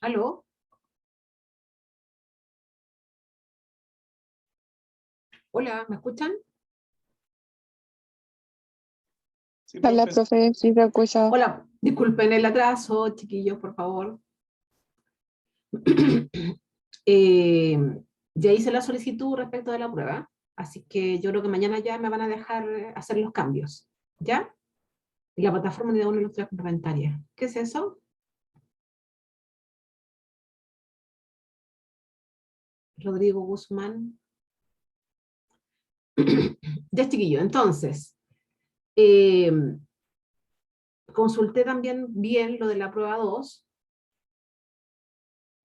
¿Aló? Hola, ¿me escuchan? Sí, Hola, profe. profe, sí se escucha. Hola, disculpen el atraso, chiquillos, por favor. Eh, ya hice la solicitud respecto de la prueba, así que yo creo que mañana ya me van a dejar hacer los cambios, ¿ya? Y la plataforma de una ilustración complementaria. ¿Qué es eso? Rodrigo Guzmán. Ya, chiquillo, entonces, eh, consulté también bien lo de la prueba 2,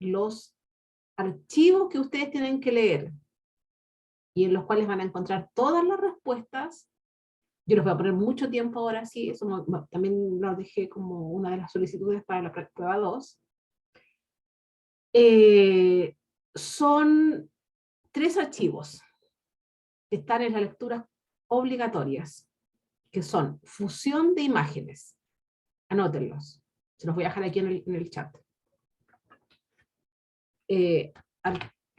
los archivos que ustedes tienen que leer y en los cuales van a encontrar todas las respuestas. Yo les voy a poner mucho tiempo ahora, sí, eso también lo dejé como una de las solicitudes para la prueba 2. Son 3 archivos que están en las lecturas obligatorias, que son fusión de imágenes. Anótenlos. Se los voy a dejar aquí en el chat.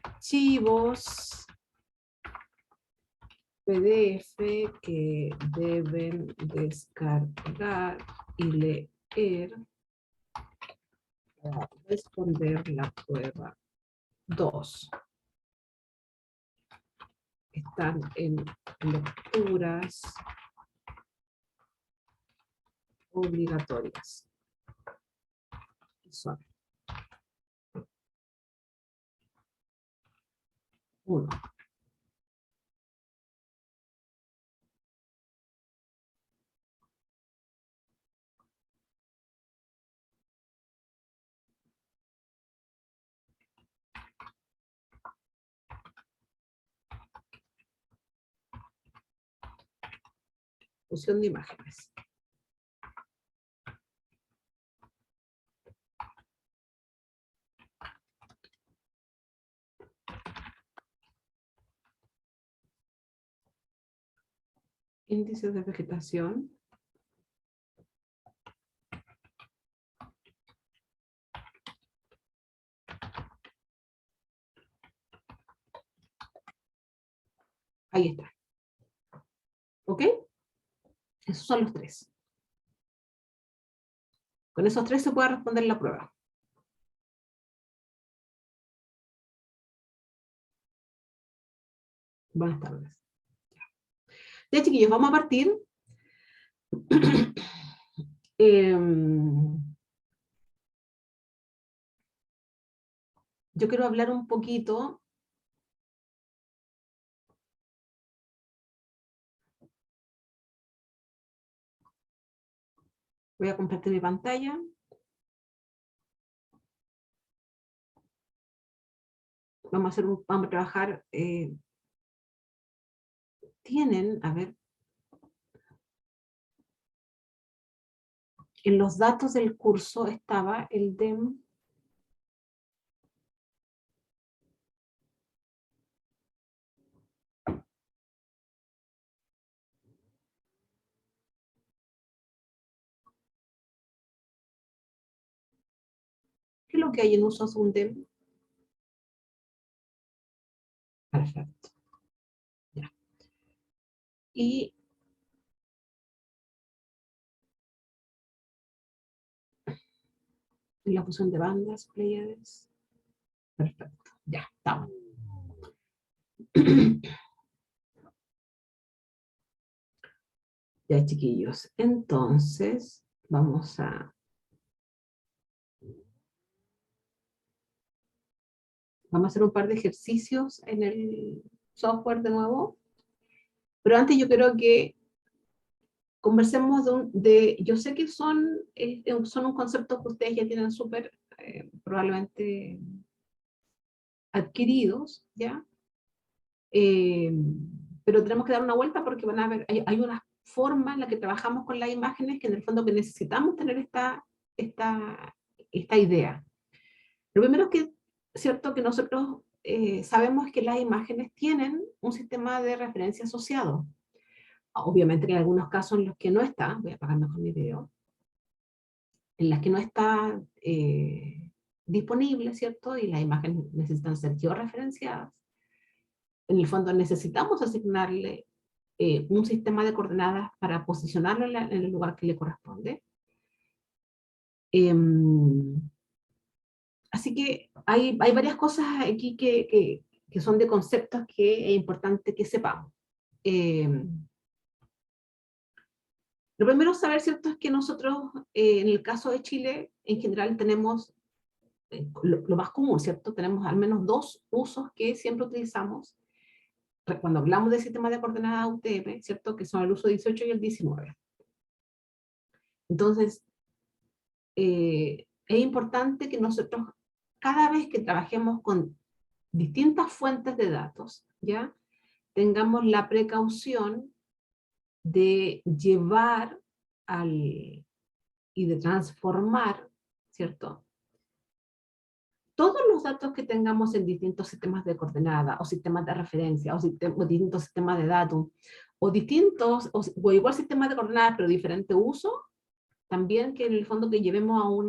Archivos PDF que deben descargar y leer para responder la prueba 2. Están en lecturas obligatorias. Son 1. Fusión de imágenes. Índices de vegetación. Ahí está. ¿Ok? Esos son los 3. Con esos 3 se puede responder la prueba. Buenas tardes. Ya, chiquillos, vamos a partir. Yo quiero hablar un poquito. Voy a compartir mi pantalla. Vamos a trabajar. Tienen, a ver, en los datos del curso estaba el DEM. ¿Qué es lo que hay en usos un DEM? Perfecto. Ya. Y la fusión de bandas, players. Perfecto. Ya, estamos. Ya, chiquillos. Entonces, vamos a hacer un par de ejercicios en el software de nuevo. Pero antes yo creo que conversemos yo sé que son un concepto que ustedes ya tienen súper probablemente adquiridos, ¿ya? Pero tenemos que dar una vuelta porque van a ver, hay una forma en la que trabajamos con las imágenes que en el fondo que necesitamos tener esta idea. Lo primero es que, cierto, que nosotros sabemos que las imágenes tienen un sistema de referencia asociado. Obviamente que hay algunos casos en los que no está, voy a apagar mejor mi video, en las que no está disponibles, ¿cierto? Y las imágenes necesitan ser georreferenciadas. En el fondo necesitamos asignarle un sistema de coordenadas para posicionarlo en el lugar que le corresponde. Así que hay varias cosas aquí que son de conceptos que es importante que sepamos. Lo primero saber, ¿cierto?, es que nosotros, en el caso de Chile, en general tenemos lo más común, ¿cierto? Tenemos al menos dos usos que siempre utilizamos cuando hablamos de sistemas de coordenadas UTM, ¿cierto?, que son el uso 18 y el 19. Entonces, es importante que nosotros, cada vez que trabajemos con distintas fuentes de datos, ¿ya?, tengamos la precaución de llevar y de transformar, ¿cierto?, todos los datos que tengamos en distintos sistemas de coordenada, o sistemas de referencia, o distintos sistemas de datos, o igual sistemas de coordenadas, pero diferente uso, también que en el fondo que llevemos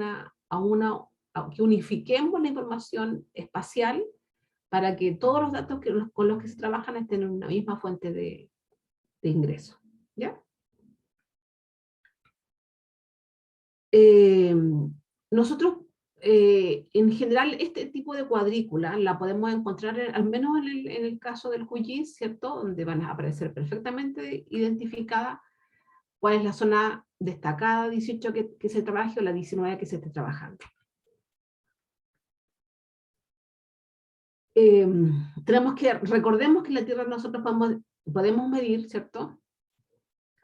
que unifiquemos la información espacial para que todos los datos con los que se trabajan estén en una misma fuente de ingreso. ¿Ya? Nosotros, en general, este tipo de cuadrícula la podemos encontrar, al menos en el caso del QGIS, ¿cierto?, donde van a aparecer perfectamente identificada cuál es la zona destacada 18 que se trabaje o la 19 que se esté trabajando. Recordemos que en la Tierra nosotros podemos medir, ¿cierto?,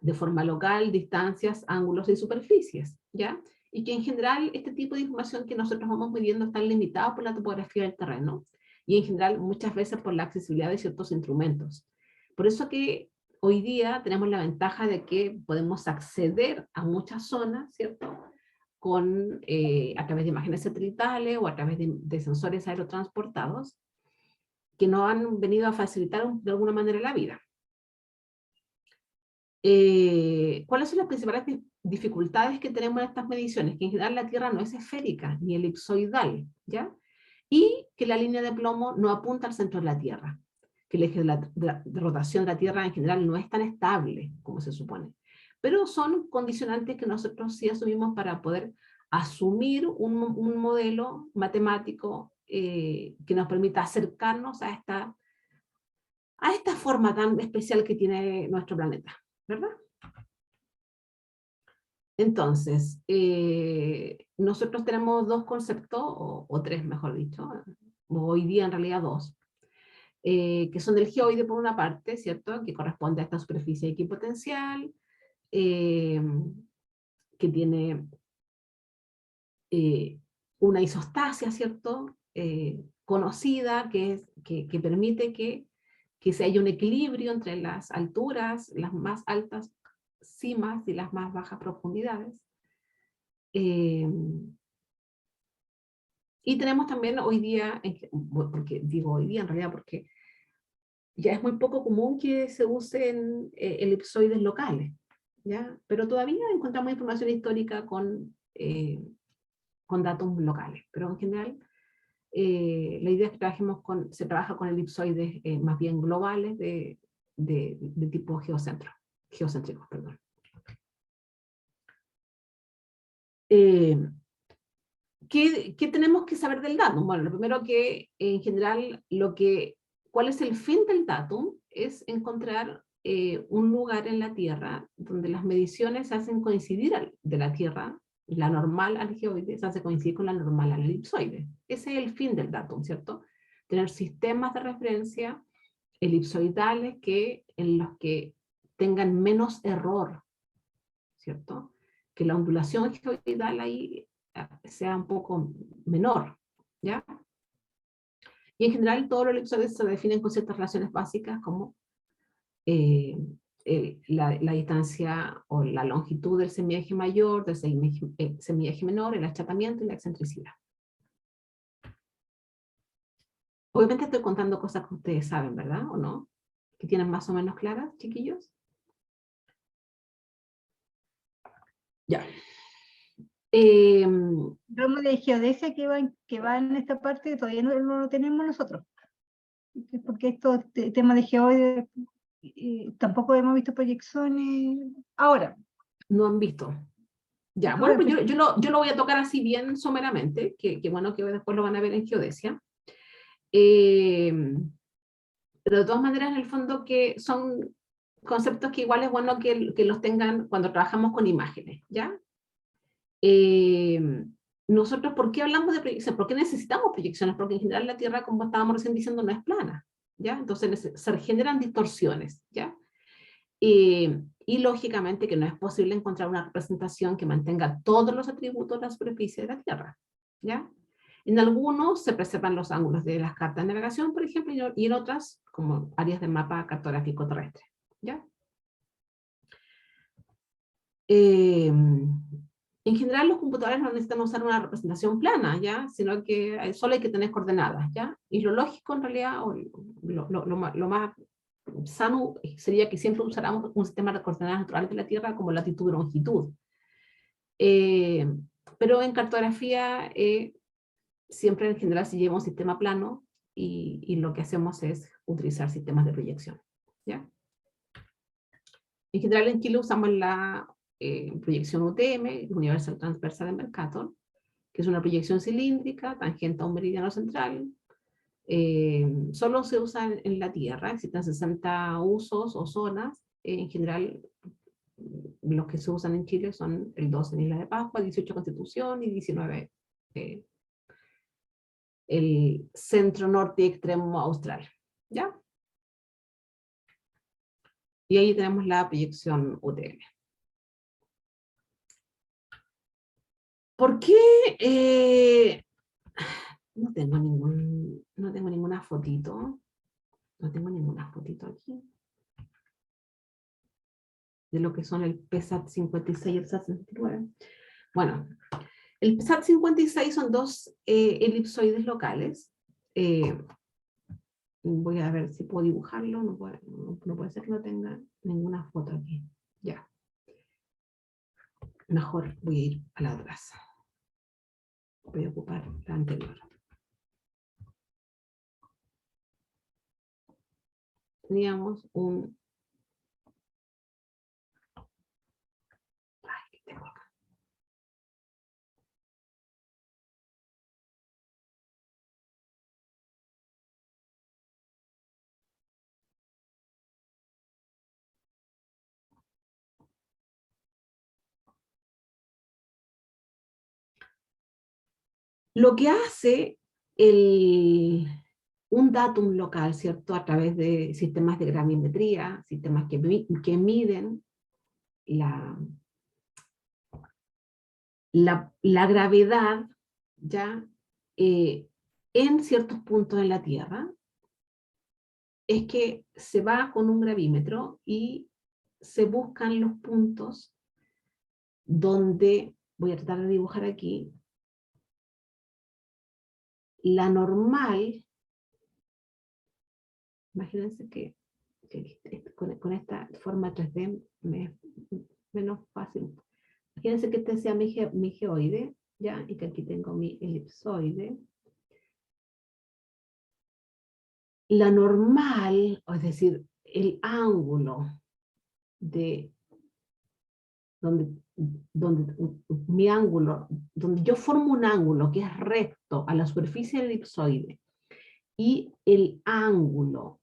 de forma local, distancias, ángulos y superficies, ¿ya? Y que en general este tipo de información que nosotros vamos midiendo está limitada por la topografía del terreno y en general muchas veces por la accesibilidad de ciertos instrumentos. Por eso que hoy día tenemos la ventaja de que podemos acceder a muchas zonas, ¿cierto?, a través de imágenes satelitales o a través de sensores aerotransportados que nos han venido a facilitar de alguna manera la vida. ¿Cuáles son las principales dificultades que tenemos en estas mediciones? Que en general la Tierra no es esférica ni elipsoidal, ¿ya? Y que la línea de plomo no apunta al centro de la Tierra, que el eje de rotación de la Tierra en general no es tan estable como se supone. Pero son condicionantes que nosotros sí asumimos para poder asumir un modelo matemático que nos permita acercarnos a esta forma tan especial que tiene nuestro planeta, ¿verdad? Entonces, nosotros tenemos dos conceptos, o tres mejor dicho, hoy día en realidad dos, que son el geoide por una parte, ¿cierto?, que corresponde a esta superficie equipotencial, que tiene una isostasia, ¿cierto?, conocida, que permite que se haya un equilibrio entre las alturas, las más altas cimas y las más bajas profundidades. Y tenemos también hoy día, porque digo hoy día en realidad porque ya es muy poco común que se usen elipsoides locales, ¿ya? Pero todavía encontramos información histórica con datos locales, pero en general la idea es que se trabaja con elipsoides más bien globales de tipo geocéntricos, perdón. ¿Qué tenemos que saber del datum? Bueno, lo primero que en general ¿cuál es el fin del datum? Es encontrar un lugar en la Tierra donde las mediciones se hacen coincidir de la Tierra, la normal al geoide se hace coincidir con la normal al elipsoide. Ese es el fin del datum, ¿cierto? Tener sistemas de referencia elipsoidales en los que tengan menos error, ¿cierto? Que la ondulación geoidal ahí sea un poco menor, ¿ya? Y en general todos los elipsoides se definen con ciertas relaciones básicas como la distancia o la longitud del semieje mayor, del semieje menor, el achatamiento y la excentricidad. Obviamente estoy contando cosas que ustedes saben, ¿verdad? ¿O no? ¿Que tienen más o menos claras, chiquillos? Ya. em, Ramo de geodesia que va en esta parte todavía no lo tenemos nosotros. Porque estos temas de geoide tampoco hemos visto proyecciones ahora. no han visto. Ya, bueno, pues yo lo voy a tocar así bien someramente, que bueno que después lo van a ver en geodesia. Pero de todas maneras, en el fondo, que son conceptos que igual es bueno que los tengan cuando trabajamos con imágenes, ¿ya? Nosotros, ¿por qué hablamos de proyección? ¿Por qué necesitamos proyecciones? Porque en general la Tierra, como estábamos recién diciendo, no es plana, ¿ya? Entonces se generan distorsiones, ¿ya? Y lógicamente que no es posible encontrar una representación que mantenga todos los atributos de la superficie de la Tierra, ¿ya? En algunos se preservan los ángulos de las cartas de navegación, por ejemplo, y en otras, como áreas del mapa cartográfico terrestre, ¿ya? En general, los computadores no necesitan usar una representación plana, ¿ya? Sino que solo hay que tener coordenadas, ¿ya? Y lo lógico, en realidad, o lo más sano sería que siempre usáramos un sistema de coordenadas naturales de la Tierra como latitud y longitud. Pero en cartografía, siempre en general se lleva un sistema plano y lo que hacemos es utilizar sistemas de proyección, ¿ya? En general en Chile usamos la proyección UTM, Universal Transversal de Mercator, que es una proyección cilíndrica, tangente a un meridiano central. Solo se usa en la Tierra, existen 60 usos o zonas. En general, los que se usan en Chile son el 12 en Isla de Pascua, 18 Constitución y 19 el centro norte extremo austral, ¿ya? Y ahí tenemos la proyección UTM. ¿Por qué no tengo ninguna fotito? No tengo ninguna fotito aquí de lo que son el PSAT 56 y el PSAT 69. Bueno, el PSAT 56 son dos elipsoides locales. Voy a ver si puedo dibujarlo. No puede ser que no tenga ninguna foto aquí. Ya. Mejor voy a ir a la atrás. Voy a ocupar la anterior. Teníamos un... Ay, ¿qué tengo acá? Lo que hace un datum local, ¿cierto? A través de sistemas de gravimetría, sistemas que miden la gravedad, ¿ya? En ciertos puntos en la Tierra, es que se va con un gravímetro y se buscan los puntos donde, voy a tratar de dibujar aquí, la normal, imagínense que con esta forma 3D es menos fácil. Imagínense que este sea mi geoide, ¿ya? Y que aquí tengo mi elipsoide. La normal, es decir, el ángulo de donde mi ángulo, donde yo formo un ángulo que es recto a la superficie del elipsoide y el ángulo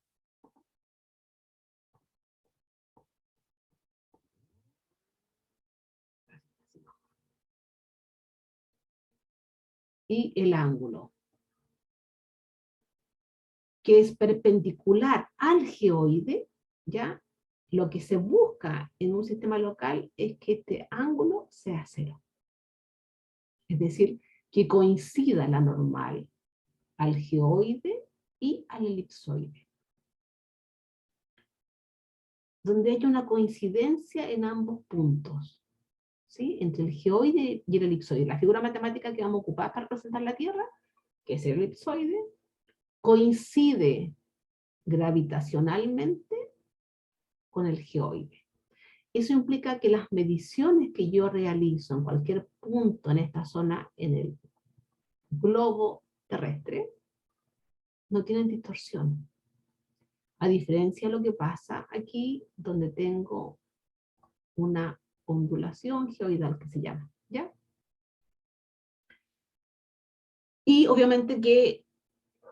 que es perpendicular al geoide, ¿ya? Lo que se busca en un sistema local es que este ángulo sea cero. Es decir, que coincida la normal al geoide y al elipsoide. Donde haya una coincidencia en ambos puntos, ¿sí? Entre el geoide y el elipsoide. La figura matemática que vamos a ocupar para representar la Tierra, que es el elipsoide, coincide gravitacionalmente con el geoide. eso implica que las mediciones que yo realizo en cualquier punto en esta zona, en el globo terrestre, no tienen distorsión. A diferencia de lo que pasa aquí, donde tengo una ondulación geoidal que se llama, ¿ya? Y obviamente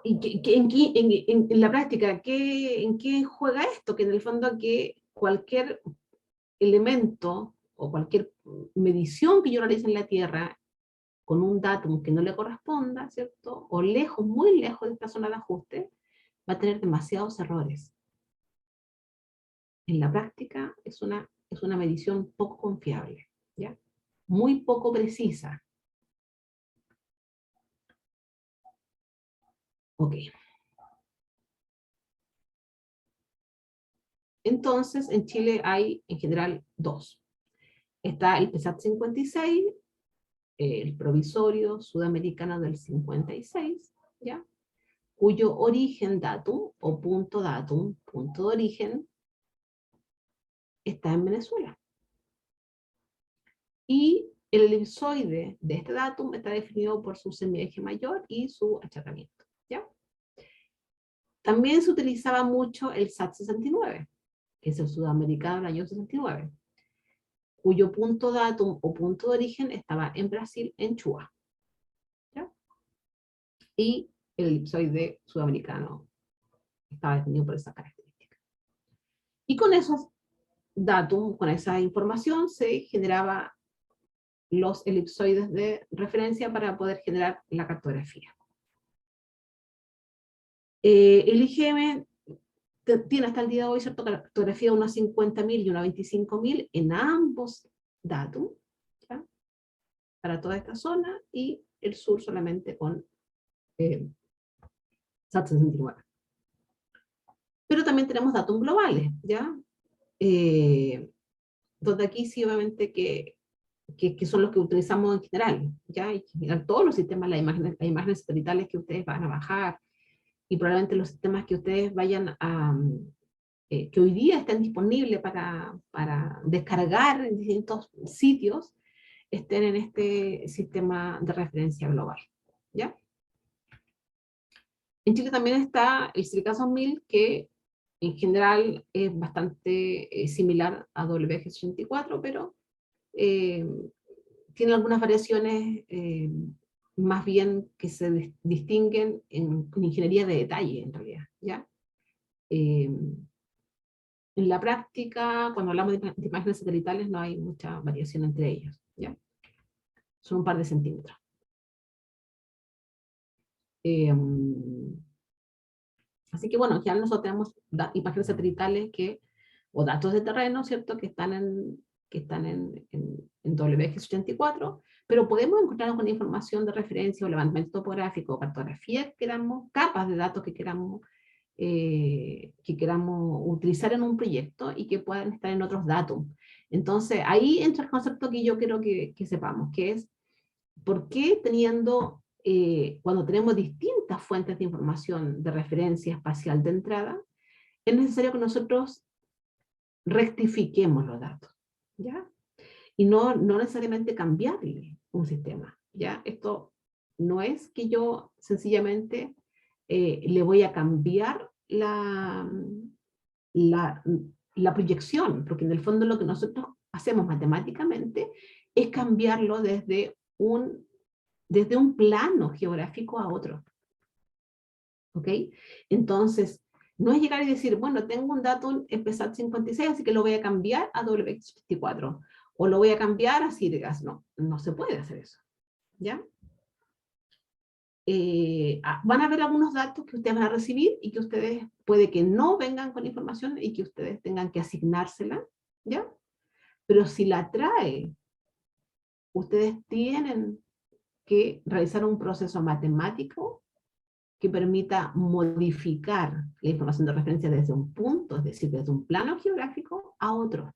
en la práctica, ¿en qué juega esto? Que en el fondo que cualquier elemento o cualquier medición que yo realice en la Tierra con un datum que no le corresponda, ¿cierto? O lejos, muy lejos de esta zona de ajuste, va a tener demasiados errores. En la práctica es una medición poco confiable, ¿ya? Muy poco precisa. Ok. Entonces, en Chile hay en general dos. Está el PESAT 56, el provisorio sudamericano del 56, ¿ya? Cuyo origen datum o punto de origen, está en Venezuela. Y el elipsoide de este datum está definido por su semieje mayor y su achatamiento, ¿ya? También se utilizaba mucho el SAT 69, que es el sudamericano del año 69, cuyo punto datum o punto de origen estaba en Brasil, en Chua, ¿ya? Y el elipsoide sudamericano estaba definido por esa característica. Y con esos datum, con esa información, se generaba los elipsoides de referencia para poder generar la cartografía. El IGM tiene hasta el día de hoy, ¿cierto?, cartografía de unos 50.000 y una 25.000 en ambos datum, ¿ya?, para toda esta zona, y el sur solamente con SAT 69. Pero también tenemos datos globales, ¿ya? Donde aquí sí, obviamente, que son los que utilizamos en general, ¿ya? Y en todos los sistemas, las imágenes satelitales que ustedes van a bajar, y probablemente los sistemas que ustedes vayan a, que hoy día estén disponibles para descargar en distintos sitios, estén en este sistema de referencia global, ¿ya? En Chile también está el Silicazo 1000, que en general es bastante similar a WG84, pero tiene algunas variaciones más bien que se distinguen en ingeniería de detalle, en realidad, ¿ya? En la práctica, cuando hablamos de imágenes satelitales, no hay mucha variación entre ellos, ¿ya? Son un par de centímetros. Así que bueno, ya nosotros tenemos imágenes satelitales o datos de terreno, ¿cierto?, que están en WX84, pero podemos encontrarnos con información de referencia o levantamiento topográfico, cartografía que queramos, capas de datos que queramos utilizar en un proyecto y que puedan estar en otros datos. Entonces, ahí entra el concepto que yo quiero que sepamos, que es por qué cuando tenemos distintas fuentes de información de referencia espacial de entrada, es necesario que nosotros rectifiquemos los datos, ¿ya? Y no necesariamente cambiarle un sistema, ¿ya? Esto no es que yo sencillamente le voy a cambiar la proyección, porque en el fondo lo que nosotros hacemos matemáticamente es cambiarlo desde un plano geográfico a otro. ¿Ok? Entonces, no es llegar y decir, bueno, tengo un dato en PESAT 56, así que lo voy a cambiar a WX24, o lo voy a cambiar a CIRGAS. No, no se puede hacer eso, ¿ya? Van a haber algunos datos que ustedes van a recibir y que ustedes puede que no vengan con información y que ustedes tengan que asignársela, ¿ya? Pero si la trae, ustedes tienen que realizar un proceso matemático que permita modificar la información de referencia desde un punto, es decir, desde un plano geográfico a otro.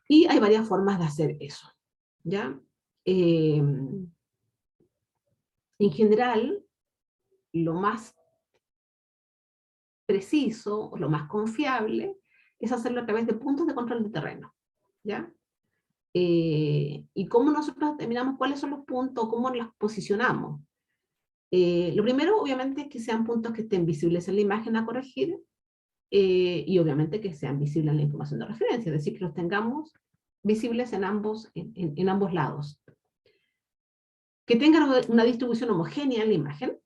Y hay varias formas de hacer eso, ¿ya? En general, lo más preciso, o lo más confiable, es hacerlo a través de puntos de control de terreno, ¿ya? Y cómo nosotros determinamos cuáles son los puntos, cómo los posicionamos. Lo primero, obviamente, es que sean puntos que estén visibles en la imagen a corregir, y obviamente que sean visibles en la información de referencia, es decir, que los tengamos visibles en ambos lados. Que tengan una distribución homogénea en la imagen.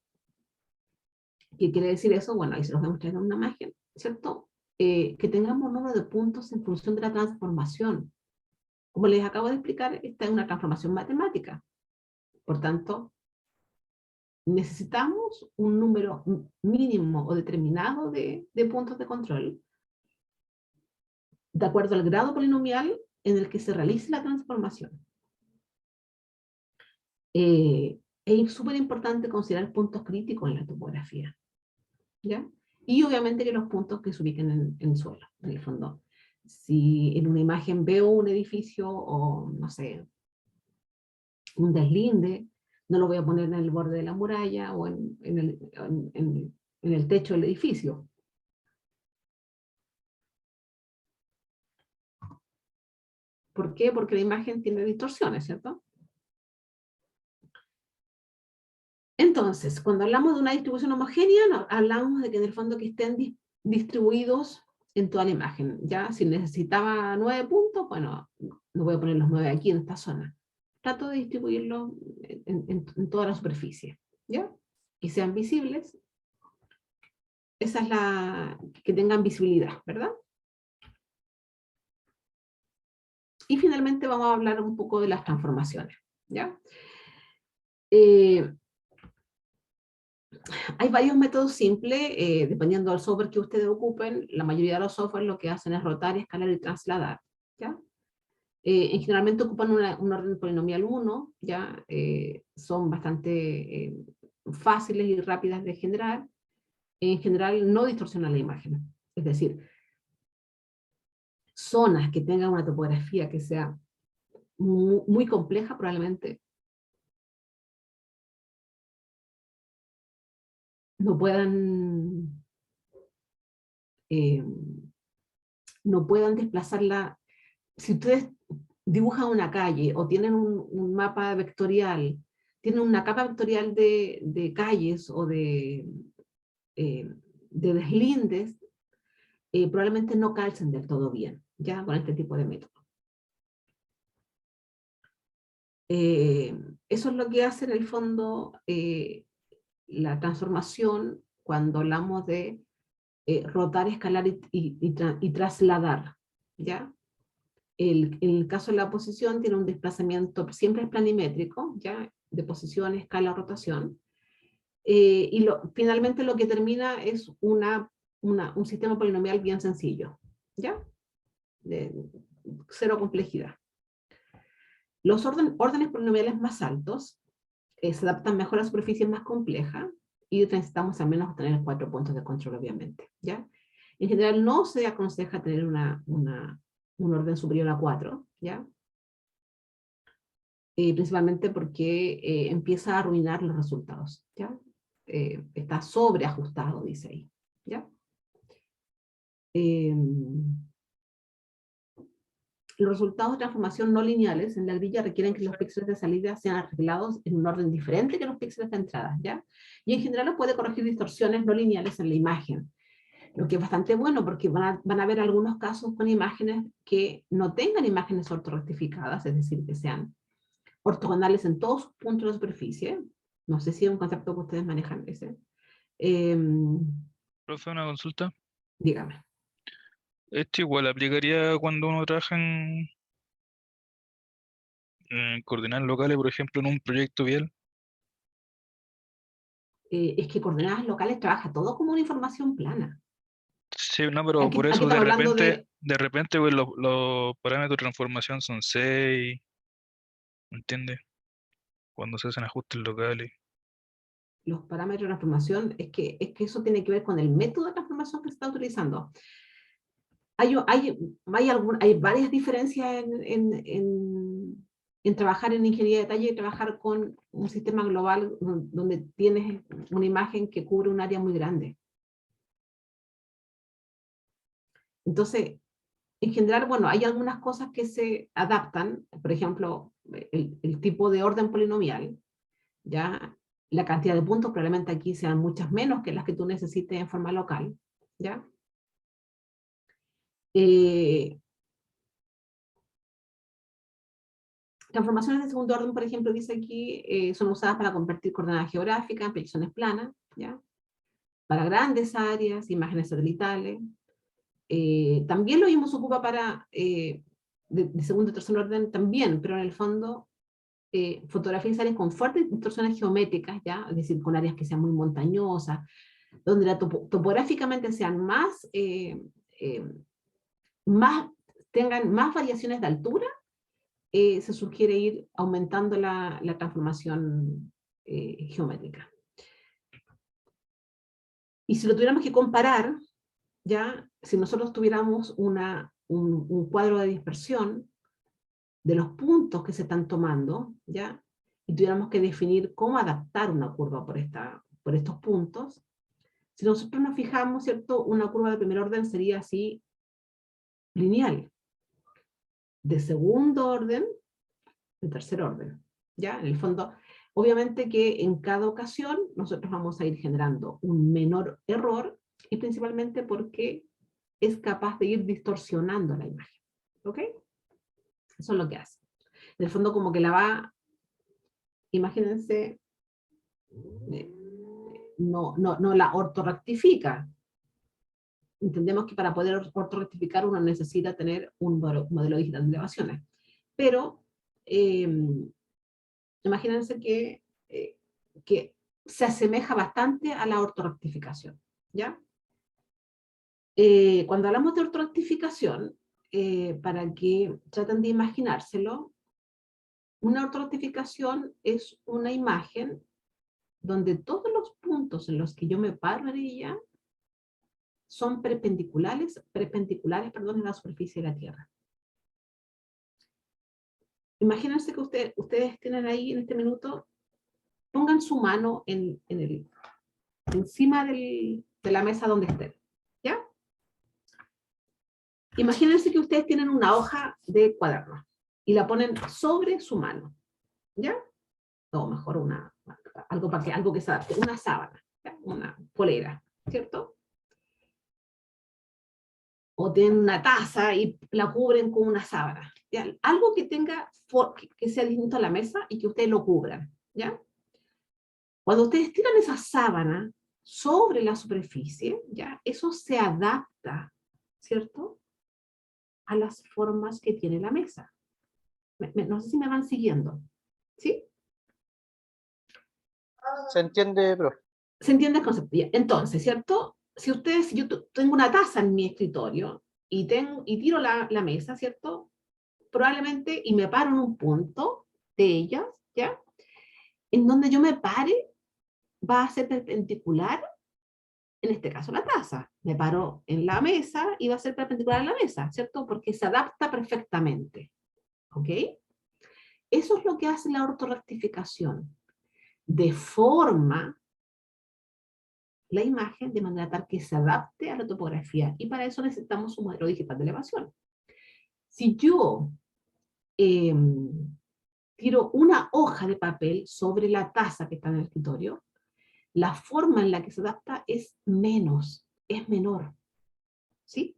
¿Qué quiere decir eso? Bueno, ahí se los voy a mostrar en una imagen, ¿cierto? Que tengamos un número de puntos en función de la transformación. Como les acabo de explicar, esta es una transformación matemática. Por tanto, necesitamos un número mínimo o determinado de puntos de control, de acuerdo al grado polinomial en el que se realice la transformación. Es súper importante considerar puntos críticos en la topografía, ¿ya? Y obviamente que los puntos que se ubiquen en el suelo, en el fondo. Si en una imagen veo un edificio o, no sé, un deslinde, no lo voy a poner en el borde de la muralla o en el techo del edificio. ¿Por qué? Porque la imagen tiene distorsiones, ¿cierto? Entonces, cuando hablamos de una distribución homogénea, no, hablamos de que en el fondo que estén distribuidos en toda la imagen. Ya, si necesitaba 9 puntos, bueno, no voy a poner los 9 aquí en esta zona. Trato de distribuirlo en toda la superficie, ¿ya? Y sean visibles. Esa es que tengan visibilidad, ¿verdad? Y finalmente vamos a hablar un poco de las transformaciones, ¿ya? Hay varios métodos simples, dependiendo del software que ustedes ocupen. La mayoría de los softwares lo que hacen es rotar, escalar y trasladar, ¿ya? Generalmente ocupan un orden polinomial 1, ¿ya? Son bastante fáciles y rápidas de generar. En general no distorsionan la imagen. Es decir, zonas que tengan una topografía que sea muy compleja probablemente no puedan desplazarla. Si ustedes dibujan una calle o tienen un mapa vectorial, tienen una capa vectorial de calles o de deslindes, probablemente no calcen del todo bien, ya con este tipo de método. Eso es lo que hace en el fondo la transformación cuando hablamos de rotar, escalar y trasladar, ¿ya? En el caso de la posición tiene un desplazamiento, siempre es planimétrico, ¿ya? De posición, escala, rotación. Y finalmente lo que termina es un sistema polinomial bien sencillo, ¿ya? De cero complejidad. Los órdenes polinomiales más altos se adaptan mejor a superficies más complejas y necesitamos al menos obtener 4 puntos de control, obviamente, ¿ya? En general no se aconseja tener un orden superior a 4, ¿ya? Principalmente porque empieza a arruinar los resultados, ¿ya? Está sobreajustado, dice ahí, ¿ya? Los resultados de transformación no lineales en la grilla requieren que los píxeles de salida sean arreglados en un orden diferente que los píxeles de entrada, ¿ya? Y en general puede corregir distorsiones no lineales en la imagen, lo que es bastante bueno porque van a haber algunos casos con imágenes que no tengan imágenes ortorrectificadas, es decir, que sean ortogonales en todos sus puntos de superficie. No sé si es un concepto que ustedes manejan ese. Profe, una consulta. Dígame. Esto igual aplicaría cuando uno trabaja en coordenadas locales, por ejemplo, en un proyecto vial. Es que coordenadas locales trabaja todo como una información plana. Sí, no, pero Aquí por eso estamos hablando de repente pues, los parámetros de transformación son 6, ¿entiendes? Cuando se hacen ajustes locales. los parámetros de transformación, es que eso tiene que ver con el método de transformación que se está utilizando. Hay varias diferencias en trabajar en ingeniería de detalle y trabajar con un sistema global donde tienes una imagen que cubre un área muy grande. Entonces, en general, bueno, hay algunas cosas que se adaptan, por ejemplo, el tipo de orden polinomial, ¿ya? La cantidad de puntos probablemente aquí sean muchas menos que las que tú necesites en forma local, ¿ya? Transformaciones de segundo orden, por ejemplo, dice aquí, son usadas para convertir coordenadas geográficas en proyecciones planas, ¿ya? Para grandes áreas, imágenes satelitales. También lo mismo se ocupa para de segundo y tercer orden también, pero en el fondo fotografías áreas con fuertes distorsiones geométricas, ¿ya? Es decir, con áreas que sean muy montañosas, donde topográficamente sean más, tengan más variaciones de altura, se sugiere ir aumentando la transformación geométrica. Y si lo tuviéramos que comparar, ya, si nosotros tuviéramos un cuadro de dispersión de los puntos que se están tomando, ya, y tuviéramos que definir cómo adaptar una curva por estos puntos, si nosotros nos fijamos, ¿cierto? Una curva de primer orden sería así, lineal. De segundo orden, de tercer orden, ¿ya? En el fondo, obviamente que en cada ocasión nosotros vamos a ir generando un menor error, y principalmente porque es capaz de ir distorsionando la imagen, ¿ok? Eso es lo que hace. En el fondo como que la va, imagínense, no la ortorrectifica. Entendemos que para poder ortorrectificar uno necesita tener un modelo digital de elevaciones. Pero imagínense que se asemeja bastante a la ortorrectificación, ¿ya? Cuando hablamos de ortorrectificación, para que traten de imaginárselo, una ortorrectificación es una imagen donde todos los puntos en los que yo me paro en ella son perpendiculares, perdón, a la superficie de la Tierra. Imagínense que ustedes tienen ahí en este minuto, pongan su mano encima de la mesa donde estén, ¿ya? Imagínense que ustedes tienen una hoja de cuaderno y la ponen sobre su mano, ¿ya? O mejor algo que se adapte, una sábana, ¿ya? Una polera, ¿cierto? O tienen una taza y la cubren con una sábana, ¿ya? Algo que que sea distinto a la mesa y que ustedes lo cubran, ¿ya? Cuando ustedes tiran esa sábana sobre la superficie, ¿ya? Eso se adapta, ¿cierto? A las formas que tiene la mesa. No sé si me van siguiendo, ¿sí? Se entiende, profe. ¿Se entiende el concepto? Ya. Entonces, ¿cierto? Si yo tengo una taza en mi escritorio y tiro la mesa, ¿cierto? Probablemente, y me paro en un punto de ellas, ¿ya? En donde yo me pare, va a ser perpendicular, en este caso la taza. Me paro en la mesa y va a ser perpendicular a la mesa, ¿cierto? Porque se adapta perfectamente, ¿ok? Eso es lo que hace la ortorrectificación. Deforma la imagen de manera tal que se adapte a la topografía, y para eso necesitamos un modelo digital de elevación. Si yo tiro una hoja de papel sobre la taza que está en el escritorio, la forma en la que se adapta es menor, ¿sí?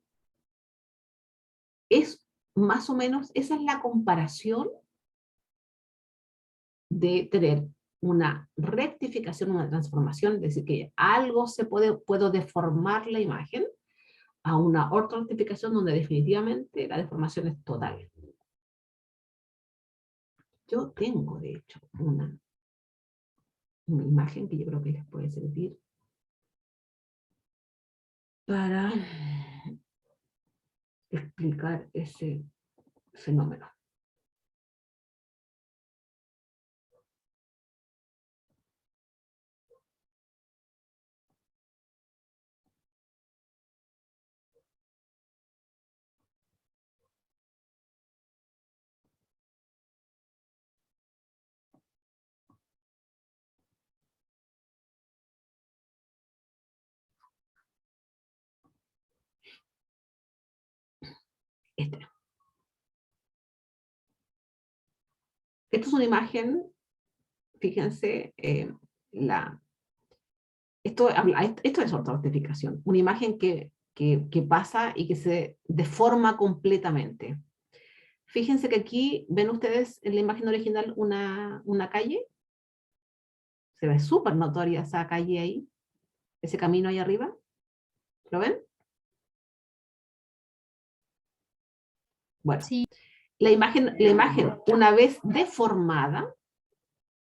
Es más o menos, esa es la comparación de tener una rectificación, una transformación, es decir, que algo puedo deformar la imagen, a una ortorrectificación donde definitivamente la deformación es total. Yo tengo, de hecho, una imagen que yo creo que les puede servir para explicar ese fenómeno. Este. Esto es una imagen, fíjense, esto es ortorrectificación, una imagen que pasa y que se deforma completamente. Fíjense que aquí, ven ustedes en la imagen original una calle, se ve súper notoria esa calle ahí, ese camino ahí arriba, ¿lo ven? Bueno, Sí. la imagen una vez deformada,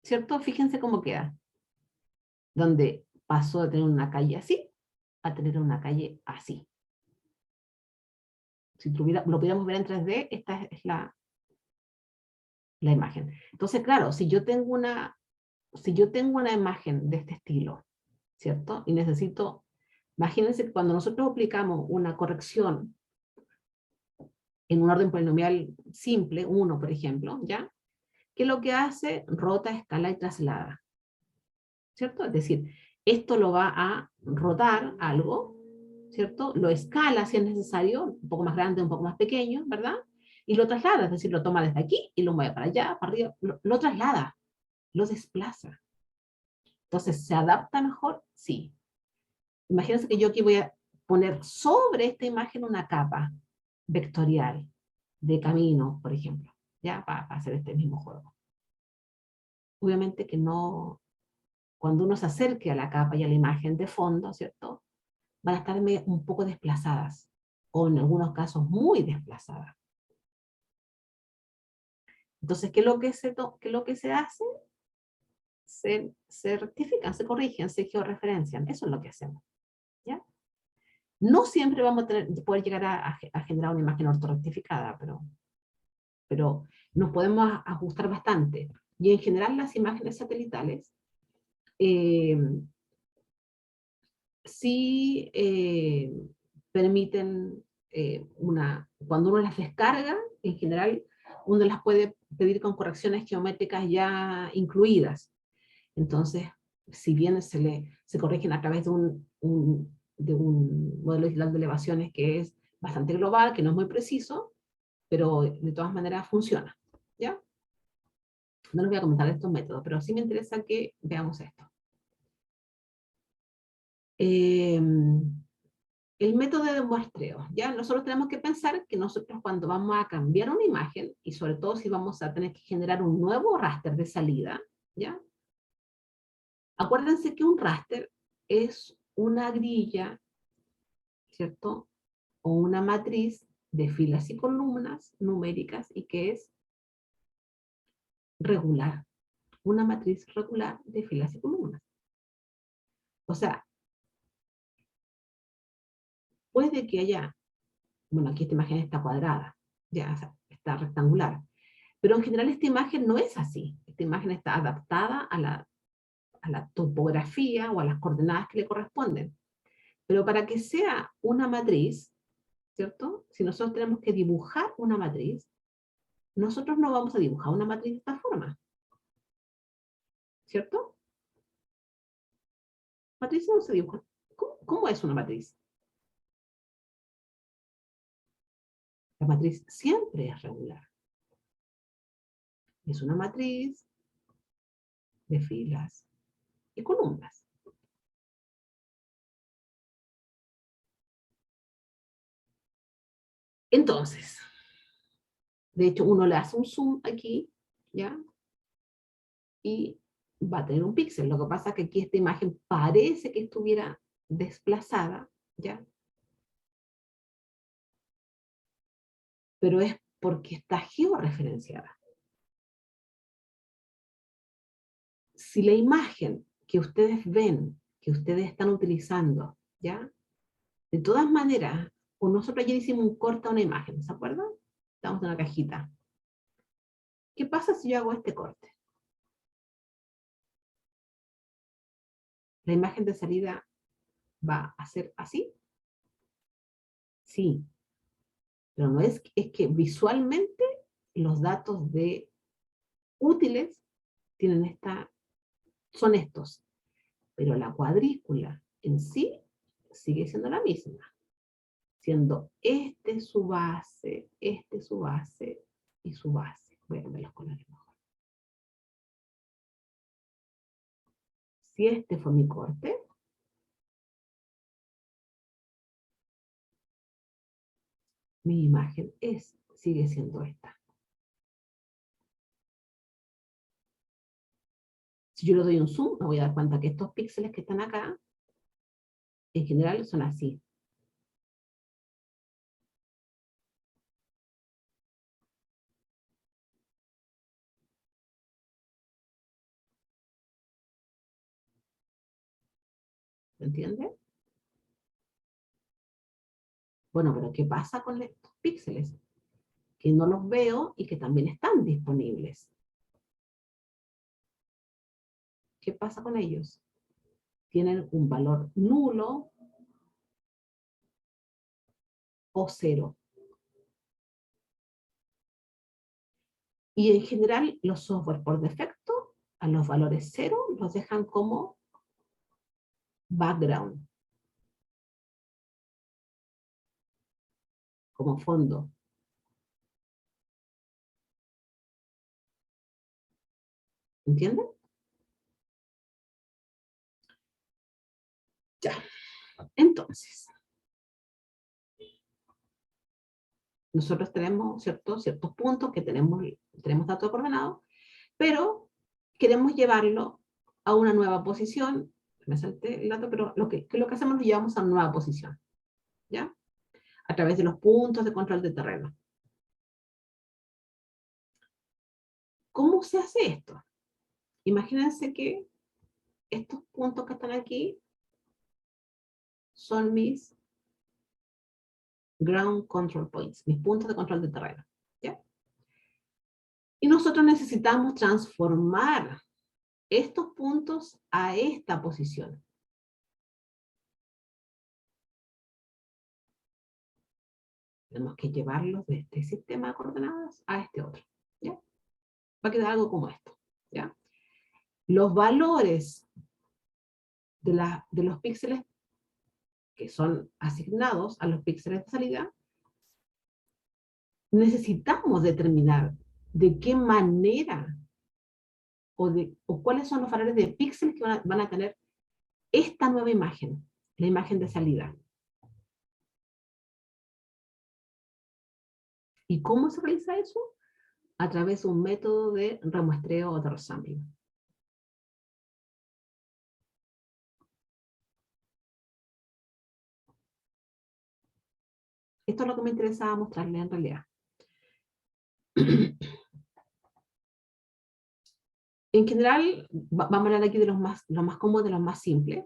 ¿cierto? Fíjense cómo queda, donde pasó de tener una calle así a tener una calle así. Si lo pudiéramos ver en 3D, esta es la imagen. Entonces, claro, si yo tengo una imagen de este estilo, ¿cierto? Y necesito, imagínense que cuando nosotros aplicamos una corrección en un orden polinomial simple, 1, por ejemplo, ¿ya? ¿Qué es lo que hace? Rota, escala y traslada, ¿cierto? Es decir, esto lo va a rotar algo, ¿cierto? Lo escala si es necesario, un poco más grande, un poco más pequeño, ¿verdad? Y lo traslada, es decir, lo toma desde aquí y lo mueve para allá, para arriba, lo traslada, lo desplaza. Entonces, ¿se adapta mejor? Sí. Imagínense que yo aquí voy a poner sobre esta imagen una capa vectorial de camino, por ejemplo, ¿ya? Para hacer este mismo juego. Obviamente que no, cuando uno se acerque a la capa y a la imagen de fondo, ¿cierto? Van a estar un poco desplazadas, o en algunos casos muy desplazadas. Entonces, ¿qué es lo que se hace? Se rectifican, se corrigen, se georreferencian. Eso es lo que hacemos, ¿ya? No siempre vamos a poder llegar a generar una imagen ortorrectificada, pero nos podemos ajustar bastante. Y en general las imágenes satelitales sí permiten cuando uno las descarga, en general uno las puede pedir con correcciones geométricas ya incluidas. Entonces, si bien se corrigen a través de un modelo digital de elevaciones que es bastante global, que no es muy preciso, pero de todas maneras funciona, ¿ya? No les voy a comentar estos métodos, pero sí me interesa que veamos esto. El método de muestreo, ¿ya? Nosotros tenemos que pensar que nosotros cuando vamos a cambiar una imagen, y sobre todo si vamos a tener que generar un nuevo raster de salida, ¿ya? Acuérdense que un raster es una grilla, ¿cierto? O una matriz de filas y columnas numéricas y que es regular. Una matriz regular de filas y columnas. O sea, puede que haya, bueno, aquí esta imagen está cuadrada, ya está rectangular, pero en general esta imagen no es así. Esta imagen está adaptada a la topografía o a las coordenadas que le corresponden. Pero para que sea una matriz, ¿cierto? Si nosotros tenemos que dibujar una matriz, nosotros no vamos a dibujar una matriz de esta forma, ¿cierto? Matriz no se dibuja. ¿Cómo es una matriz? La matriz siempre es regular. Es una matriz de filas y columnas. Entonces, de hecho, uno le hace un zoom aquí, ¿ya? Y va a tener un píxel. Lo que pasa es que aquí esta imagen parece que estuviera desplazada, ¿ya? Pero es porque está georreferenciada. Si la imagen que ustedes ven, que ustedes están utilizando, ¿ya? De todas maneras, con nosotros ayer hicimos un corte a una imagen, ¿se acuerdan? Estamos en una cajita. ¿Qué pasa si yo hago este corte? ¿La imagen de salida va a ser así? Sí. Pero no es que visualmente los datos de útiles son estos. Pero la cuadrícula en sí sigue siendo la misma. siendo este su base y su base. Voy a cambiar los colores mejor. Si este fue mi corte, mi imagen sigue siendo esta. Si yo le doy un zoom, me voy a dar cuenta que estos píxeles que están acá, en general son así. ¿Me entiende? Bueno, pero ¿qué pasa con estos píxeles? Que no los veo y que también están disponibles. ¿Qué pasa con ellos? Tienen un valor nulo o cero. Y en general los software por defecto a los valores cero los dejan como background, como fondo. ¿Entienden? Ya. Entonces, nosotros tenemos ciertos puntos que tenemos datos coordenados, pero queremos llevarlo a una nueva posición. Me salté el dato, pero lo que hacemos lo llevamos a una nueva posición, ¿ya? A través de los puntos de control de terreno. ¿Cómo se hace esto? Imagínense que estos puntos que están aquí son mis ground control points, mis puntos de control de terreno, ¿ya? Y nosotros necesitamos transformar estos puntos a esta posición. Tenemos que llevarlos de este sistema de coordenadas a este otro, ¿ya? Va a quedar algo como esto, ¿ya? Los valores de los píxeles que son asignados a los píxeles de salida, necesitamos determinar de qué manera o cuáles son los valores de píxeles que van a tener esta nueva imagen, la imagen de salida. ¿Y cómo se realiza eso? A través de un método de remuestreo o de resampling. Esto es lo que me interesaba mostrarles en realidad. En general, vamos a hablar aquí de los más cómodos, de los más simples.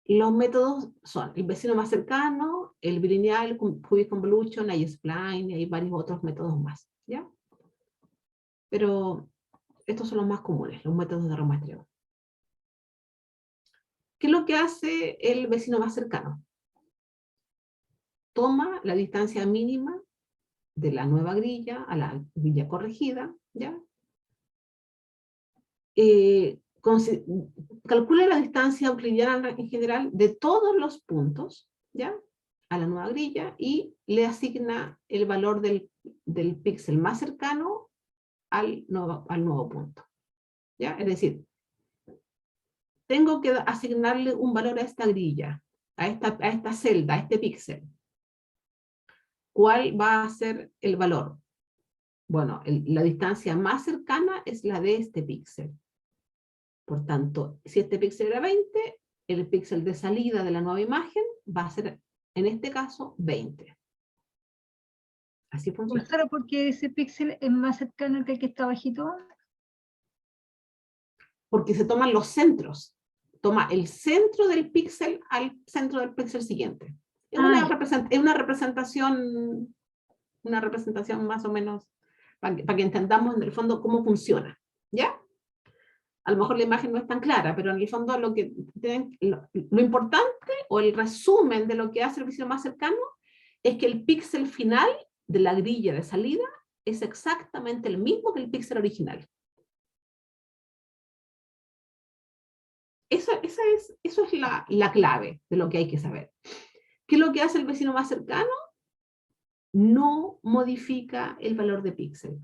Los métodos son el vecino más cercano, el bilineal, cubic convolution, iSpline, y hay varios otros métodos más, ¿ya? Pero estos son los más comunes, los métodos de remuestreo. ¿Qué es lo que hace el vecino más cercano? Toma la distancia mínima de la nueva grilla a la grilla corregida, ¿ya? Calcula la distancia euclidiana en general de todos los puntos, ¿ya? A la nueva grilla y le asigna el valor del píxel más cercano al nuevo punto, ¿ya? Es decir, tengo que asignarle un valor a esta grilla, a esta celda, a este píxel. ¿Cuál va a ser el valor? Bueno, la distancia más cercana es la de este píxel. Por tanto, si este píxel era 20, el píxel de salida de la nueva imagen va a ser, en este caso, 20. Así funciona. ¿Solo porque ese píxel es más cercano que el que está bajito? Porque se toman los centros. Toma el centro del píxel al centro del píxel siguiente. Es una representación más o menos para que entendamos en el fondo cómo funciona, ¿ya? A lo mejor la imagen no es tan clara, pero en el fondo lo importante o el resumen de lo que hace el vecino más cercano es que el píxel final de la grilla de salida es exactamente el mismo que el píxel original. Eso es la clave de lo que hay que saber. ¿Qué es lo que hace el vecino más cercano? No modifica el valor de píxel.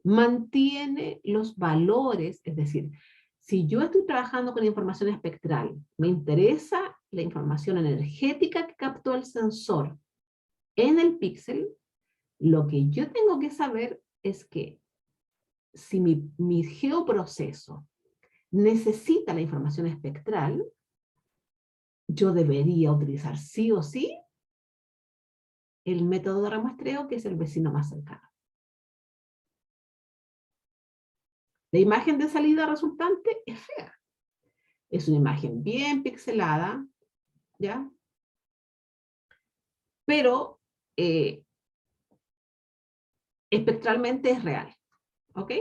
Mantiene los valores, es decir, si yo estoy trabajando con información espectral, me interesa la información energética que captó el sensor en el píxel, lo que yo tengo que saber es que si mi geoproceso necesita la información espectral, yo debería utilizar sí o sí el método de remuestreo, que es el vecino más cercano. La imagen de salida resultante es fea. Es una imagen bien pixelada, ¿ya? Pero espectralmente es real, ¿ok?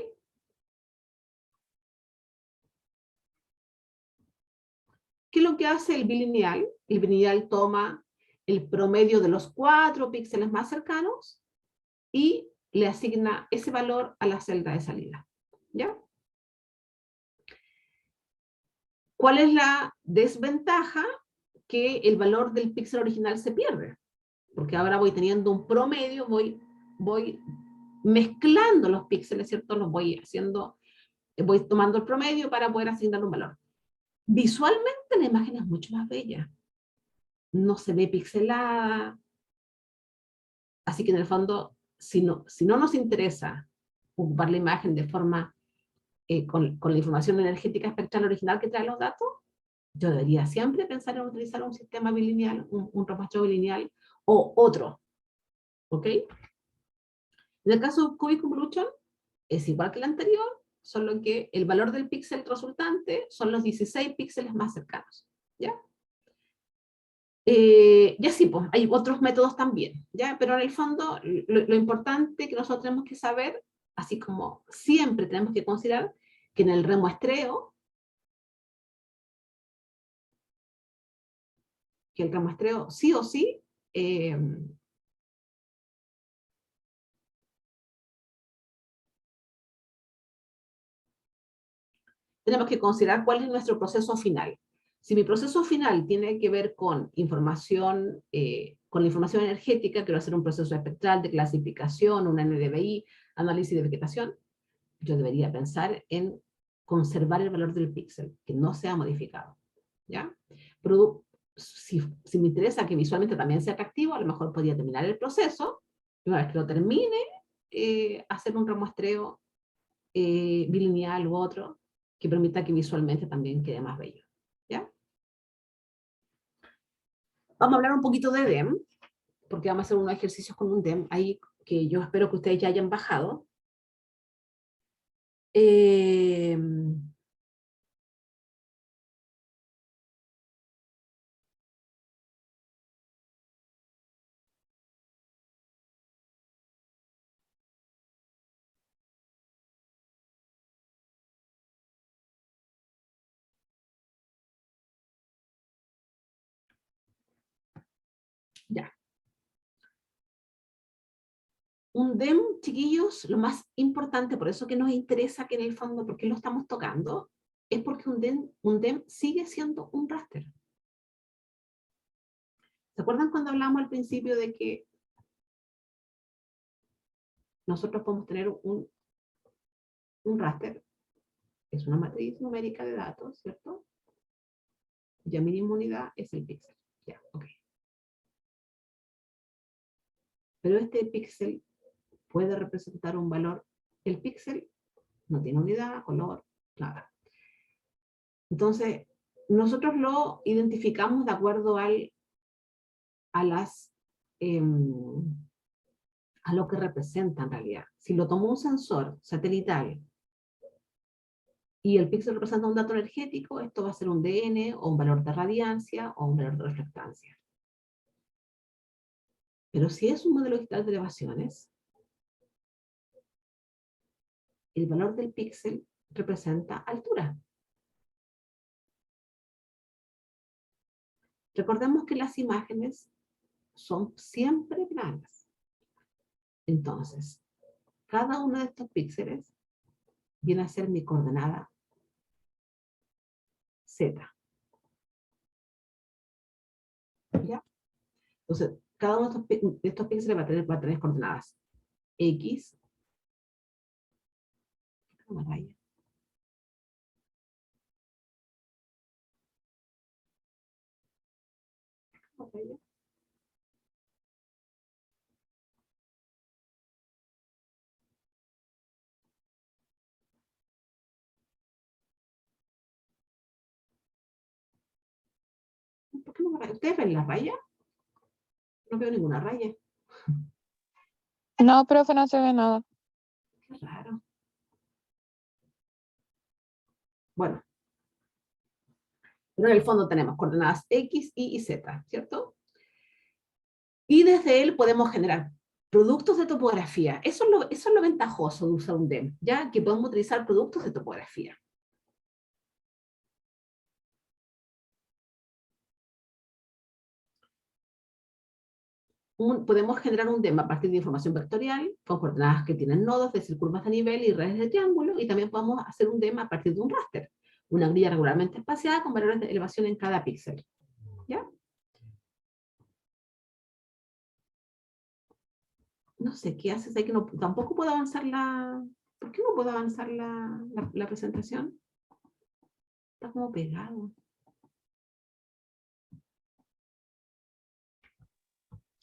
¿Qué es lo que hace el bilineal? El bilineal toma el promedio de los 4 píxeles más cercanos y le asigna ese valor a la celda de salida, ¿ya? ¿Cuál es la desventaja? Que el valor del píxel original se pierde, porque ahora voy teniendo un promedio, voy mezclando los píxeles, ¿cierto? Los voy haciendo, voy tomando el promedio para poder asignar un valor. Visualmente la imagen es mucho más bella, no se ve pixelada, así que en el fondo, si no nos interesa ocupar la imagen de forma, con la información energética espectral original que trae los datos, yo debería siempre pensar en utilizar un sistema bilineal, un remuestreo bilineal o otro, ¿ok? En el caso de Cubic Convolution, es igual que el anterior, solo que el valor del píxel resultante son los 16 píxeles más cercanos, ¿ya? Y así, pues, hay otros métodos también, ¿ya? Pero en el fondo, lo importante que nosotros tenemos que saber, así como siempre tenemos que considerar, que en el remuestreo, sí o sí, tenemos que considerar cuál es nuestro proceso final. Si mi proceso final tiene que ver con información, con la información energética, quiero hacer un proceso espectral de clasificación, un NDVI, análisis de vegetación, yo debería pensar en conservar el valor del píxel, que no sea modificado, ¿ya? Pero si me interesa que visualmente también sea atractivo, a lo mejor podría terminar el proceso, y una vez que lo termine, hacer un remuestreo bilineal u otro, que permita que visualmente también quede más bello, ¿ya? Vamos a hablar un poquito de DEM, porque vamos a hacer unos ejercicios con un DEM ahí que yo espero que ustedes ya hayan bajado. Ya. Un DEM, chiquillos, lo más importante, por eso que nos interesa que en el fondo, ¿por qué lo estamos tocando? Es porque un DEM sigue siendo un raster. ¿Se acuerdan cuando hablamos al principio de que nosotros podemos tener un raster? Es una matriz numérica de datos, ¿cierto? Ya mínima unidad es el píxel. Ya, ok. Pero este píxel puede representar un valor. El píxel no tiene unidad, color, nada. Entonces, nosotros lo identificamos de acuerdo a lo que representa en realidad. Si lo tomó un sensor satelital y el píxel representa un dato energético, esto va a ser un DN o un valor de radiancia o un valor de reflectancia. Pero si es un modelo digital de elevaciones, el valor del píxel representa altura. Recordemos que las imágenes son siempre planas. Entonces, cada uno de estos píxeles viene a ser mi coordenada Z. ¿Ya? Entonces, cada uno de estos píxeles va a tener coordenadas X, una raya. Una raya. ¿Por qué no me raya? ¿Ustedes ven la raya? No veo ninguna raya. No, profe, no se ve nada. Qué raro. Bueno, pero en el fondo tenemos coordenadas X, Y y Z, ¿cierto? Y desde él podemos generar productos de topografía. Eso es lo ventajoso de usar un DEM, ya que podemos utilizar productos de topografía. Podemos generar un DEM a partir de información vectorial, con coordenadas que tienen nodos, decir, curvas de nivel y redes de triángulo, y también podemos hacer un DEM a partir de un raster, una grilla regularmente espaciada con valores de elevación en cada píxel. ¿Ya? No sé, ¿qué haces ahí que no, tampoco puedo avanzar la... ¿Por qué no puedo avanzar la presentación? Está como pegado.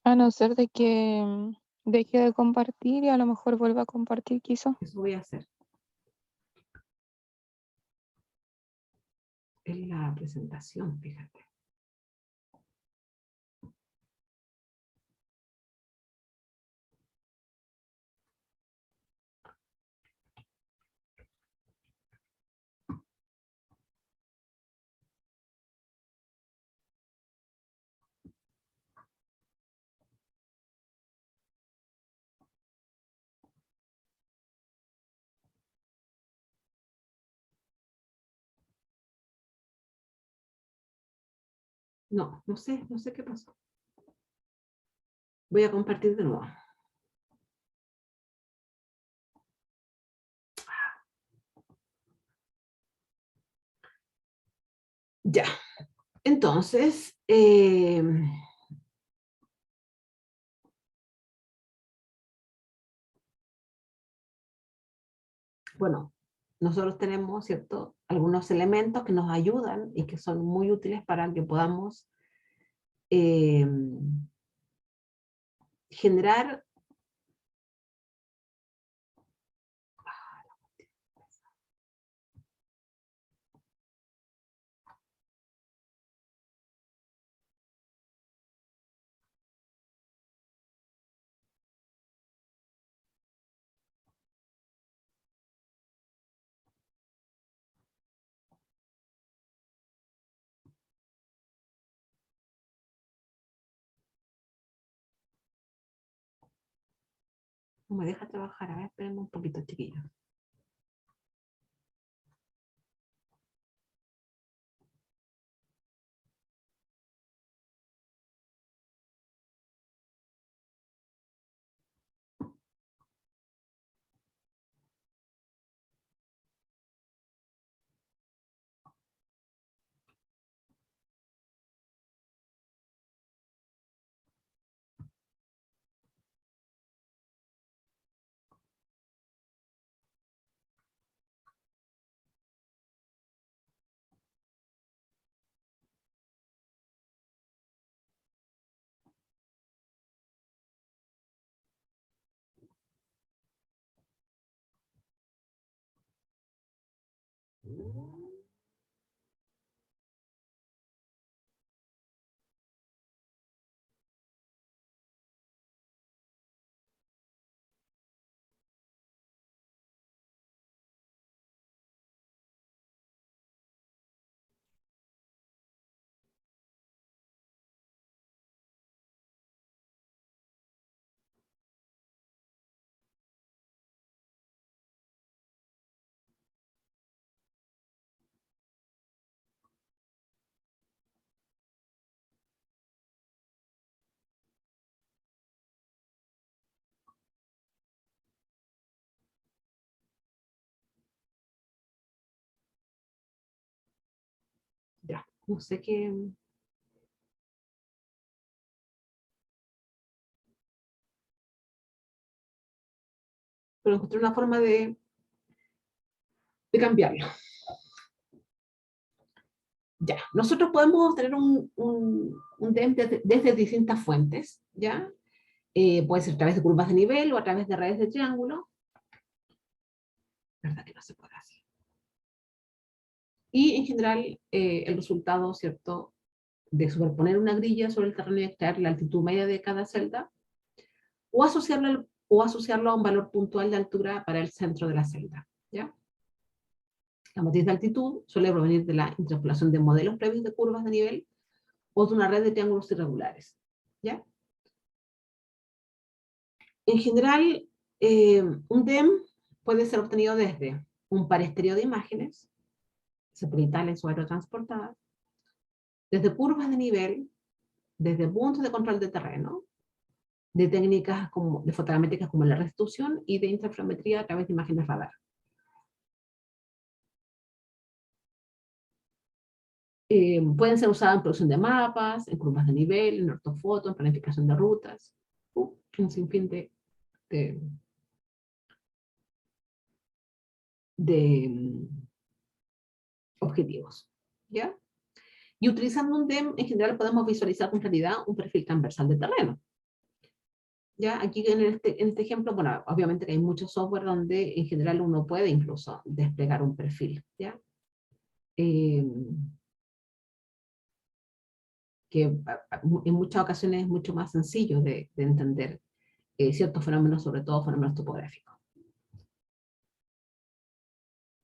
A no ser de que deje de compartir y a lo mejor vuelva a compartir quizá. Eso voy a hacer. Es la presentación, fíjate. No, no sé qué pasó. Voy a compartir de nuevo. Ya. Entonces, bueno, nosotros tenemos, ¿cierto?, algunos elementos que nos ayudan y que son muy útiles para que podamos generar... No me deja trabajar. A ver, espérenme un poquito, chiquillos. Ya, no sé qué... pero encontré una forma de cambiarlo. Ya, nosotros podemos obtener un DEM desde distintas fuentes, ¿ya? Puede ser a través de curvas de nivel o a través de redes de triángulo. ¿Verdad que no se puede hacer? Y en general, el resultado, ¿cierto?, de superponer una grilla sobre el terreno y extraer la altitud media de cada celda, o asociarlo a un valor puntual de altura para el centro de la celda, ¿ya? La matriz de altitud suele provenir de la interpolación de modelos previos de curvas de nivel o de una red de triángulos irregulares, ¿ya? En general, un DEM puede ser obtenido desde un par estéreo de imágenes, satelitales o aerotransportadas, desde curvas de nivel, desde puntos de control de terreno, de técnicas de fotogramétricas como la restitución y de interferometría a través de imágenes radar. Pueden ser usadas en producción de mapas, en curvas de nivel, en ortofoto, en planificación de rutas, un sinfín de objetivos, ¿ya? Y utilizando un DEM, en general podemos visualizar con claridad un perfil transversal de terreno. ¿Ya? Aquí en este ejemplo, bueno, obviamente que hay mucho software donde en general uno puede incluso desplegar un perfil, ¿ya? Que en muchas ocasiones es mucho más sencillo de entender ciertos fenómenos, sobre todo fenómenos topográficos.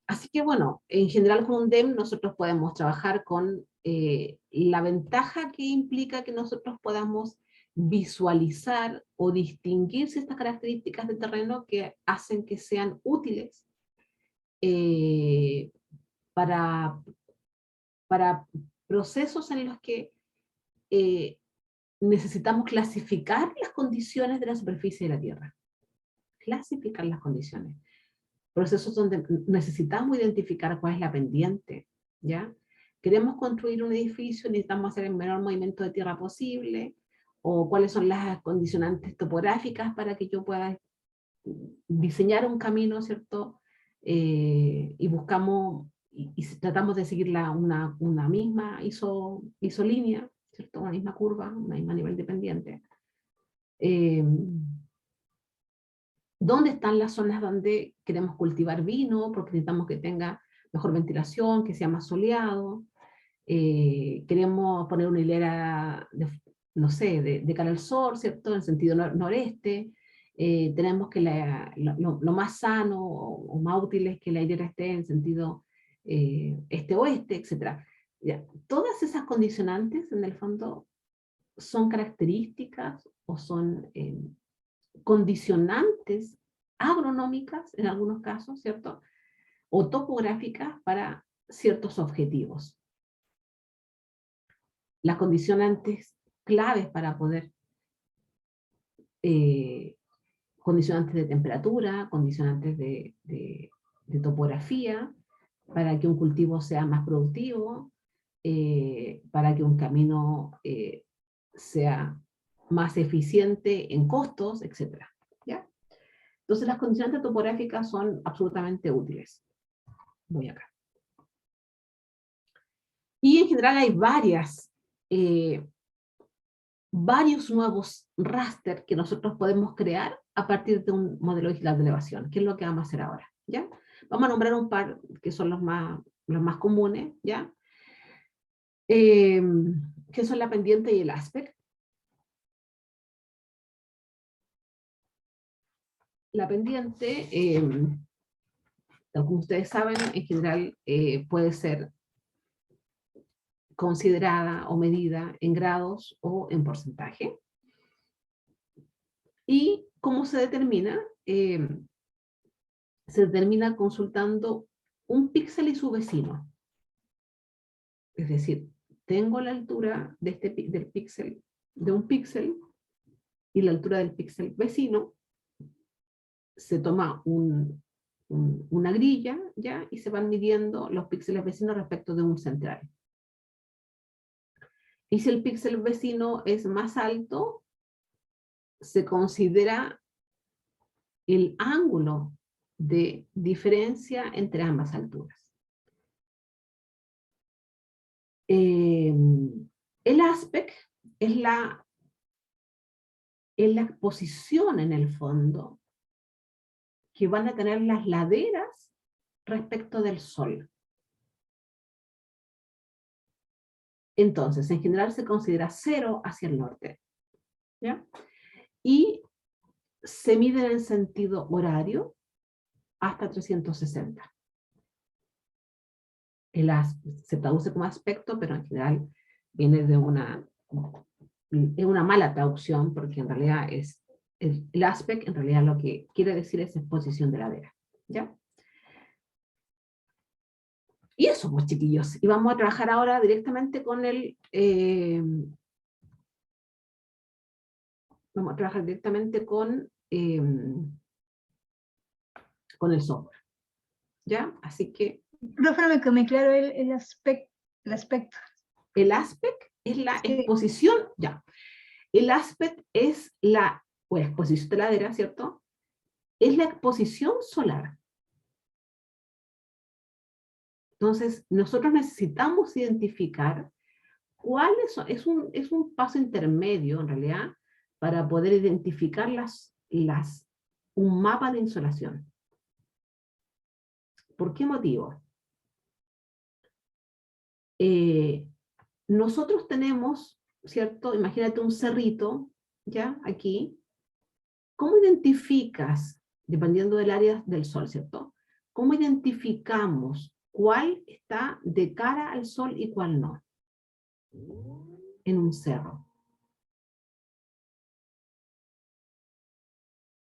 Así que bueno, en general con un DEM nosotros podemos trabajar con la ventaja que implica que nosotros podamos visualizar o distinguir ciertas características de terreno que hacen que sean útiles para procesos en los que necesitamos clasificar las condiciones de la superficie de la Tierra. Clasificar las condiciones. Procesos donde necesitamos identificar cuál es la pendiente, ¿ya? Queremos construir un edificio, necesitamos hacer el menor movimiento de tierra posible, o cuáles son las condicionantes topográficas para que yo pueda diseñar un camino, ¿cierto? Y buscamos, y tratamos de seguir una misma isolínea, ¿cierto? Una misma curva, una misma nivel de pendiente. ¿Dónde están las zonas donde queremos cultivar vino? Porque necesitamos que tenga mejor ventilación, que sea más soleado. Queremos poner una hilera, no sé, de cara al sol, ¿cierto? En sentido noreste. Tenemos que lo más sano o más útil es que la hilera esté en sentido este-oeste, etc. Ya, todas esas condicionantes, en el fondo, son características o son condicionantes agronómicas, en algunos casos, ¿cierto? O topográficas para ciertos objetivos. Las condicionantes claves para poder, condicionantes de temperatura, condicionantes de topografía, para que un cultivo sea más productivo, para que un camino sea más eficiente en costos, etc. ¿Ya? Entonces las condicionantes topográficas son absolutamente útiles. Voy acá. Y en general hay varios nuevos raster que nosotros podemos crear a partir de un modelo digital de elevación, que es lo que vamos a hacer ahora, ¿ya? Vamos a nombrar un par que son los más comunes, ¿ya? Que son la pendiente y el aspect. La pendiente, como ustedes saben, en general puede ser considerada o medida en grados o en porcentaje. ¿Y cómo se determina? Se determina consultando un píxel y su vecino. Es decir, tengo la altura del píxel, de un píxel, y la altura del píxel vecino. Se toma una grilla, ¿ya? Y se van midiendo los píxeles vecinos respecto de un central. Y si el píxel vecino es más alto, se considera el ángulo de diferencia entre ambas alturas. El aspect es la exposición en el fondo que van a tener las laderas respecto del sol. Entonces, en general se considera 0 hacia el norte, ¿ya? Y se mide en sentido horario hasta 360. Se traduce como aspecto, pero en general viene de una mala traducción, porque en realidad es el aspect, en realidad lo que quiere decir es exposición de ladera, ¿ya? Y eso, pues, chiquillos. Y vamos a trabajar ahora directamente con vamos a trabajar directamente con el software, ¿ya? Así que Profe, que me claro el aspecto. el aspect es la Sí. exposición, ya. El aspect es la exposición de ladera, ¿cierto? Es la exposición solar. Entonces, nosotros necesitamos identificar cuáles son, es un paso intermedio, en realidad, para poder identificar un mapa de insolación. ¿Por qué motivo? Nosotros tenemos, ¿cierto? Imagínate un cerrito, ¿ya? Aquí. ¿Cómo identificas, dependiendo del área del sol, ¿cierto? ¿Cómo identificamos cuál está de cara al sol y cuál no? En un cerro.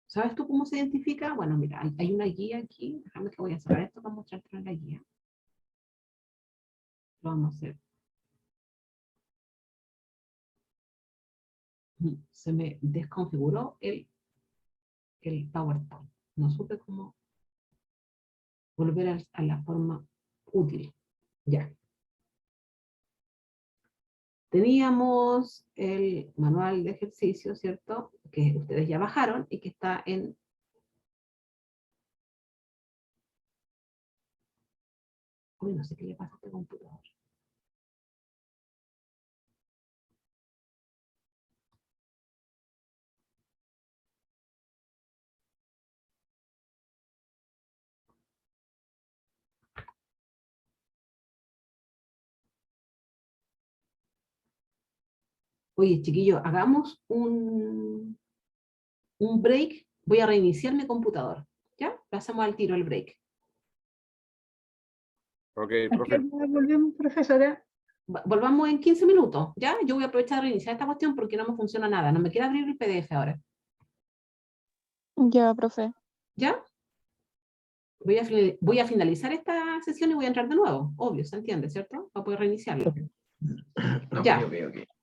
¿Sabes tú cómo se identifica? Bueno, mira, hay una guía aquí. Déjame que voy a cerrar esto para mostrarte la guía. Lo vamos a hacer. Se me desconfiguró el PowerPoint. No supe cómo volver a la forma útil. Ya. Teníamos el manual de ejercicio, ¿cierto? Que ustedes ya bajaron y que está en... Uy, no sé qué le pasa a este computador. Oye, chiquillos, hagamos un break. Voy a reiniciar mi computador. ¿Ya? Pasamos al tiro el break. Ok, ¿A qué profe. hora volvemos, profesora? Volvamos en 15 minutos, ¿ya? Yo voy a aprovechar de reiniciar esta cuestión porque no me funciona nada. No me quiere abrir el PDF ahora. Ya, profe. ¿Ya? Voy a finalizar esta sesión y voy a entrar de nuevo. Obvio, se entiende, ¿cierto? Para poder reiniciarlo. Ok, Ya. ok.